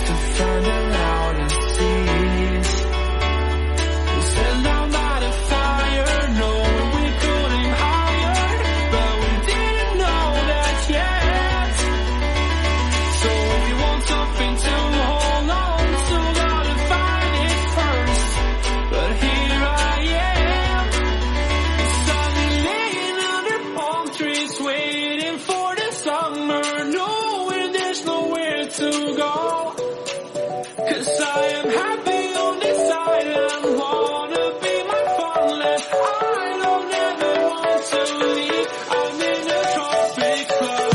just to find the loudest seas. We set down by the fire, knowing we could aim higher, but we didn't know that yet. So if you want something to hold on to, gotta find it first. But here I am, sunny laying under palm trees, waiting for the summer, knowing there's nowhere to go. 'Cause I am happy on this island, wanna be my farmland. I don't ever want to leave, I'm in a tropic club.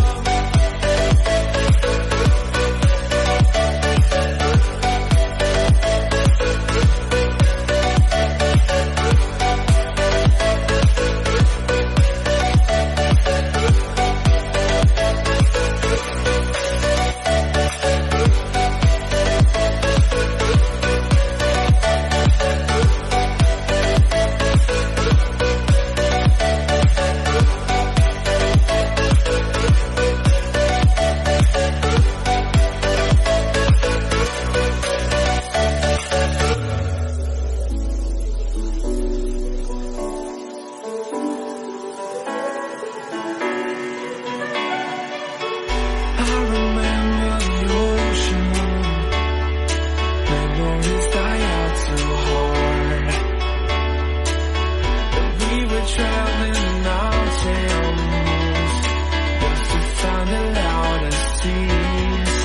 I remember the ocean, memories die out too hard. But we were traveling the mountains just to find the loudest seas.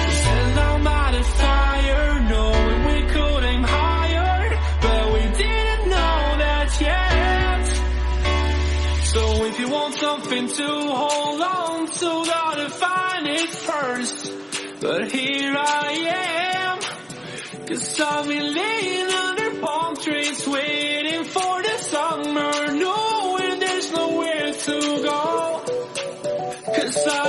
We sat down by the fire, knowing we could aim higher, but we didn't know that yet. So if you want something to hold on to, gotta find it first. But here I am, 'cause I've been laying under palm trees, waiting for the summer, knowing there's nowhere to go. 'Cause I